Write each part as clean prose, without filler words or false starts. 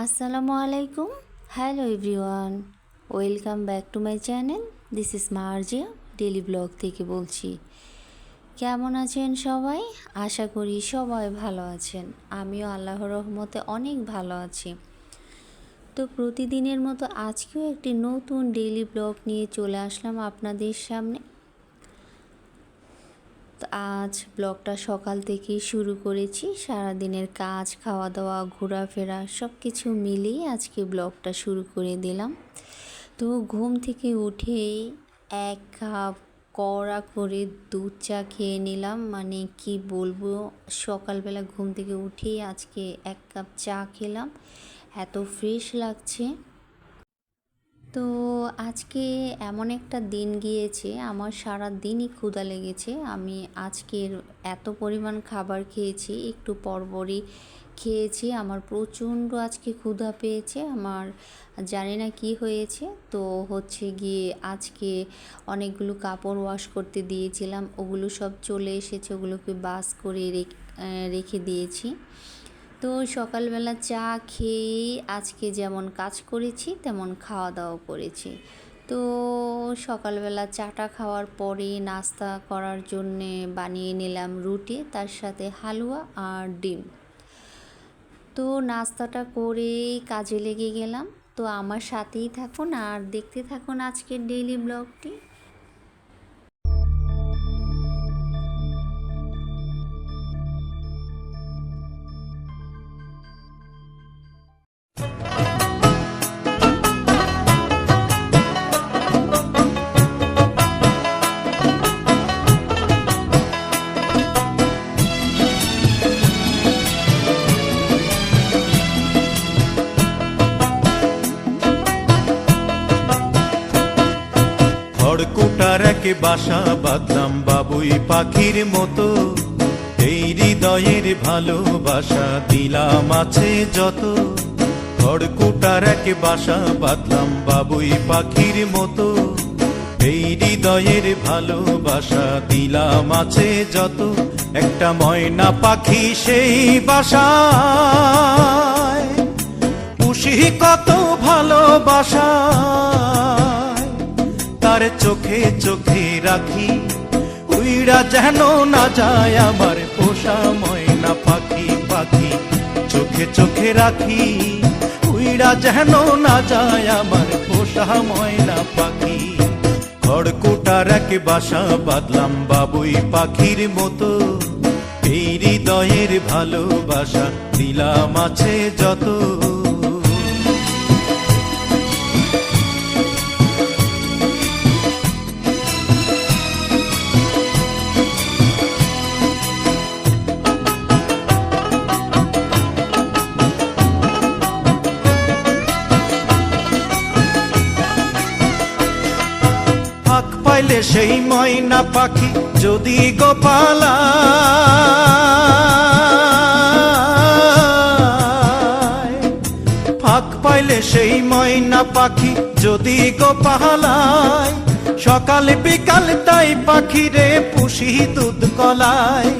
আসসালামু আলাইকুম। Hello everyone, welcome back to my channel. This is Marjia daily blog থেকে বলছি। কেমন আছেন সবাই? আশা করি সবাই ভালো আছেন। আমিও আল্লাহর রহমতে অনেক ভালো আছি। তো প্রতিদিনের মতো আজকেও একটি নতুন ডেইলি ব্লগ নিয়ে চলে আসলাম আপনাদের সামনে। তো আজ ব্লগটা সকাল থেকেই শুরু করেছি। সারাদিনের কাজ, খাওয়া দাওয়া, ঘোরাফেরা সব কিছু মিলিয়ে আজকে ব্লগটা শুরু করে দিলাম। তো ঘুম থেকে উঠেই এক কাপ কড়া করে দুধ চা খেয়ে নিলাম। মানে কি বলবো, সকালবেলা ঘুম থেকে উঠেই আজকে এক কাপ চা খেলাম, এত ফ্রেশ লাগছে। তো আজকে এমন একটা দিন গিয়েছে, আমার সারা দিনই ক্ষুধা লেগেছে। আমি আজকের এত পরিমাণ খাবার খেয়েছি, একটু পরপরই খেয়েছি। আমার প্রচণ্ড আজকে ক্ষুধা পেয়েছে। আমার জানি না কি হয়েছে। তো হচ্ছে গিয়ে আজকে অনেকগুলো কাপড় ওয়াশ করতে দিয়েছিলাম, ওগুলো সব চলে এসেছে, ওগুলোকে বাস করে রেখে দিয়েছি। তো সকালবেলা চা খেয়েই আজকে যেমন কাজ করেছি তেমন খাওয়া দাওয়া করেছি। তো সকালবেলা চাটা খাওয়ার পরে নাস্তা করার জন্যে বানিয়ে নিলাম রুটি, তার সাথে হালুয়া আর ডিম। তো নাস্তাটা করে কাজে লেগে গেলাম। তো আমার সাথেই থাকুন আর দেখতে থাকুন আজকের ডেইলি ব্লগটি। খড়কুটার একে বাসা বাঁধলাম বাবুই পাখির মতো, এই হৃদয়ের ভালোবাসা দিলাম আছে যত। খড়কুটার একে বাসা বাঁধলাম বাবুই পাখির মতো, এই হৃদয়ের ভালোবাসা দিলাম আছে যত। একটা ময়না পাখি সেই বাসায়, পুষি কত ভালোবাসা, তার চোখে চোখে রাখি, উইড়া যেন না যায় আমার পোষা ময়না পাখি। পাখি চোখে চোখে রাখি, উইড়া যেন না যায় আমার পোষা ময়না পাখি। খড়কুটার এক বাসা বাঁধলাম বাবুই পাখির মতো, এই হৃদয়ের ভালোবাসা দিলাম আছে যত। ফাঁক পাইলে সেই ময়না পাখি যদি গোপালা, ফাঁক পাইলে সেই ময়না পাখি যদি গোপালায়, সকালে বিকাল তাই পাখিরে পুষি দুধ কলায়।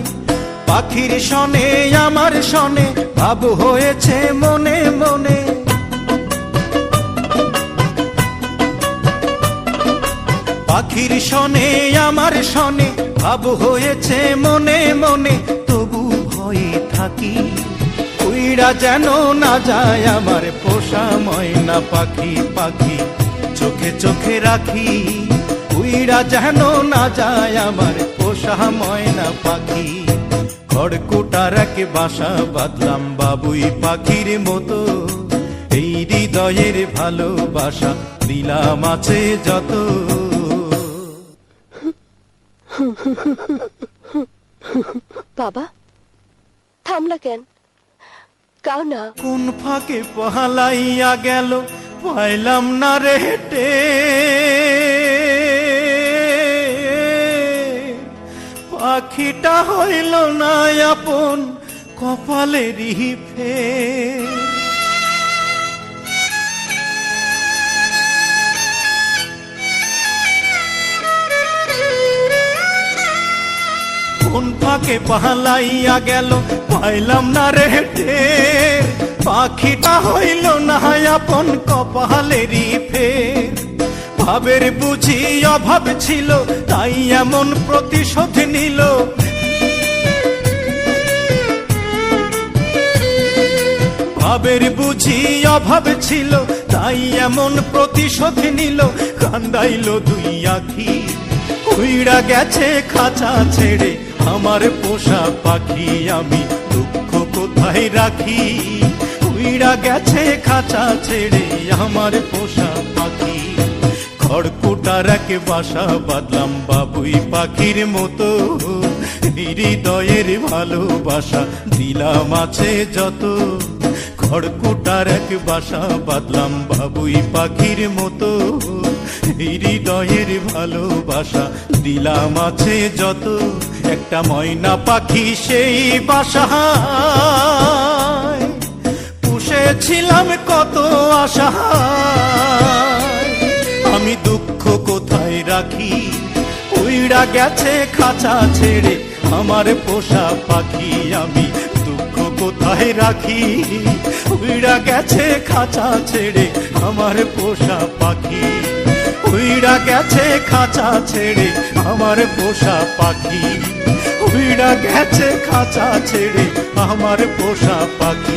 পাখির শনে আমার শনে ভাব হয়েছে মনে মনে, পাখির শনে আমার শনে ভাব হয়েছে মনে মনে। তবু ভয়ে থাকি, উইড়া যেন না যায় আমার পোষা ময়না পাখি। পাখি চোখে চোখে রাখি, উইড়া যেন না যায় আমার পোষা ময়না পাখি। খড়কুটার এক বাসা বাঁধলাম বাবুই পাখির মতো, এই হৃদয়ের ভালোবাসা দিলাম আছে যত। বাবা, থামলা কেন? কাও না। কোন ফাঁকে পহালাইয়া গেল পাইলাম না রে হেটে, পাখিটা হইল না আপন কপালেরই ফের। কোন ফাঁকে পালাইয়া গেল পাইলাম না রে টের, পাখিটা হইল না আপন কপালেরই ফের। ভাবের বুঝি অভাব ছিল তাই এমন প্রতিশোধ নিল। ভাবের বুঝি অভাব ছিল তাই এমন প্রতিশোধ নিল। কান্দাইল দুই আখি, উইড়া গেছে খাঁচা ছেড়ে আমার পোষা পাখি। আমি দুঃখ কোথায় রাখি, উইড়া গেছে খাঁচা ছেড়ে আমার পোষা পাখি। খড়কুটার এক বাসা বাঁধলাম বাবুই পাখির মতো, হৃদয়ের ভালোবাসা দিলাম আছে যত। খড়কুটার এক বাসা বাঁধলাম বাবুই পাখির মতো, হৃদয়ের ভালোবাসা দিলাম আছে যত। একটা ময়না পাখি সেই বাসায় পুষেছিলাম কত আশা। আমি দুঃখ কোথায় রাখি, উইড়া গেছে খাঁচা ছেড়ে আমার পোষা পাখি। আমি দুঃখ কোথায় রাখি, উইড়া গেছে খাঁচা ছেড়ে আমার পোষা পাখি। উইড়া গেছে খাঁচা ছেড়ে আমার পোষা পাখি। উইড়া গেছে খাঁচা ছেড়ে আমার পোষা পাখি।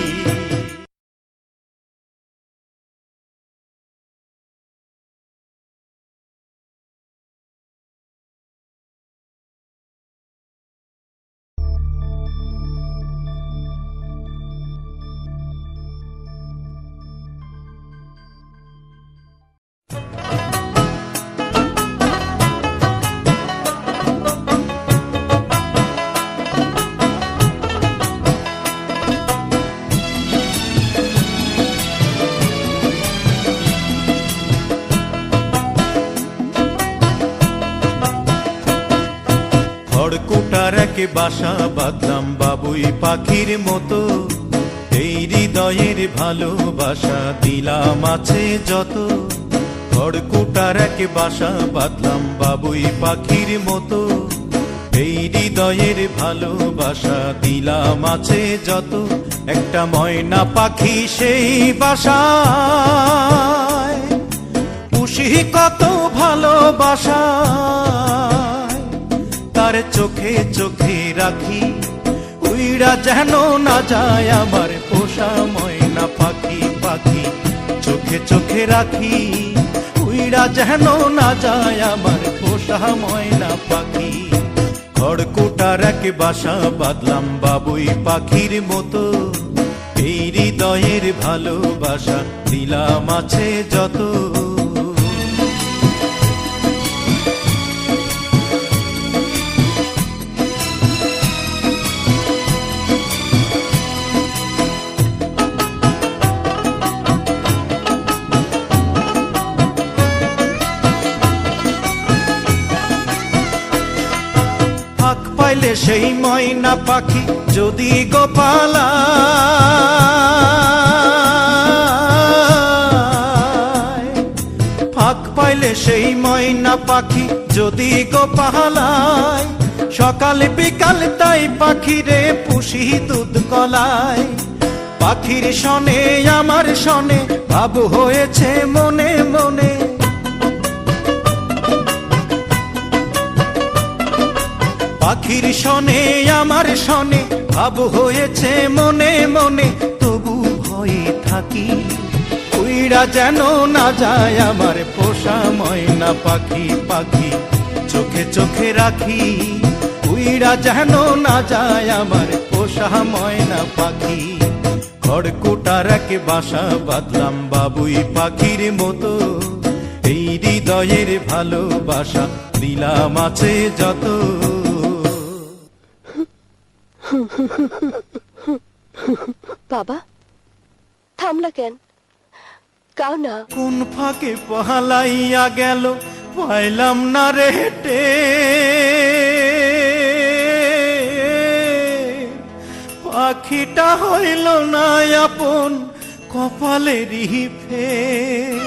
খড়কুটার এক বাসা বাঁধলাম বাবুই পাখির মতো, এই হৃদয়ের ভালোবাসা দিলাম আছে যত। খড়কুটার এক বাসা বাঁধলাম বাবুই পাখির মতো, এই হৃদয়ের ভালোবাসা দিলাম আছে যত। একটা ময়না পাখি সেই বাসায় পুষি কত ভালোবাসা। তার চোখে চোখে রাখি, উইড়া যেন না যায় আমার পোষা ময়না পাখি। পাখি চোখে চোখে রাখি, উইড়া যেন না যায় আমার পোষা ময়না পাখি। খড়কুটার এক বাসা বাঁধলাম বাবুই পাখির মতো, এই হৃদয়ের ভালোবাসা দিলাম আছে যত। ফাঁক পাইলে সেই ময়না পাখি যদি গোপালা, ফাঁক পাইলে সেই ময়না পাখি যদি গোপালায়। সকাল বিকাল তাই পাখিরে পুষি দুধ কলায়। পাখির শনে আমার শনে ভাব হয়েছে মনে মনে। পাখির শনে আমার শনে ভাব হয়েছে মনে মনে। তবু ভয়ে থাকি, উইড়া যেন না যায় আমার পোষা ময়না পাখি। পাখি চোখে চোখে রাখি, উইড়া যেন না যায় আমার পোষা ময়না পাখি। খড়কুটার এক বাসা বাঁধলাম বাবুই পাখির মতো, এই হৃদয়ের ভালোবাসা দিলাম আছে যত। বাবা, থামলা কেন? কাও না। কোন ফাঁকে পালাইয়া গেল পাইলাম না রে হেটে। পাখিটা হইল না আপন কপালেরই ফের।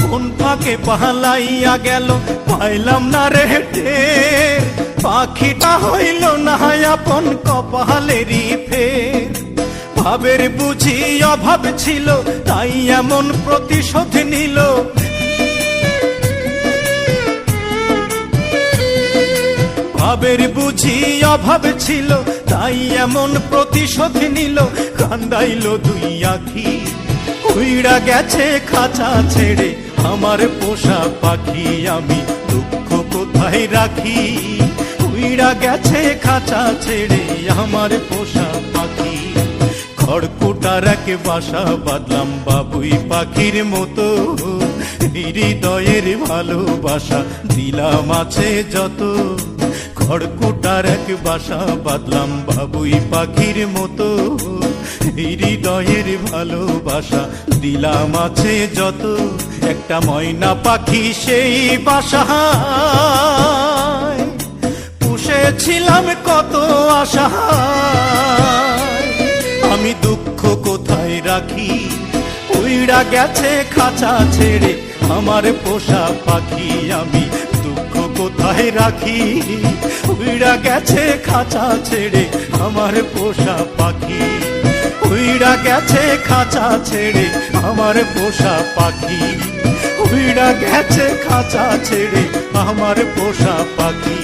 কোন ফাঁকে পালাইয়া গেল পাইলাম না রে টের, পাখিটা হইল না আপন কপালেরই ফের। ভাবের বুঝি অভাব ছিল তাই এমন প্রতিশোধ নিল, ভাবের বুঝি অভাব ছিল তাই এমন প্রতিশোধ নিল। কান্দাইল দুই আখি উইড়া গেছে খাঁচা ছেড়ে আমার পোষা পাখি, আমি দুঃখ কোথায় রাখি। উইড়া গেছে খাঁচা ছেড়ে আমার পোষা পাখি। খড়কুটার এক বাসা বাঁধলাম বাবুই পাখির মতো, হৃদয়ের ভালোবাসা দিলাম আছে যত। খড়কুটার এক বাসা বাঁধলাম বাবুই পাখির মতো, হৃদয়ের ভালোবাসা দিলাম আছে যত। একটা ময়না পাখি সেই বাসায় পুষেছিলাম কত আশা, আমি দুঃখ কোথায় রাখি। উইড়া গেছে খাঁচা ছেড়ে আমার পোষা পাখি, আমি দুঃখ কোথায় রাখি। উইড়া গেছে খাঁচা ছেড়ে আমার পোষা পাখি, উইড়া গেছে খাঁচা ছেড়ে আমার পোষা পাখি, উইড়া গেছে খাঁচা ছেড়ে আমার পোষা পাখি।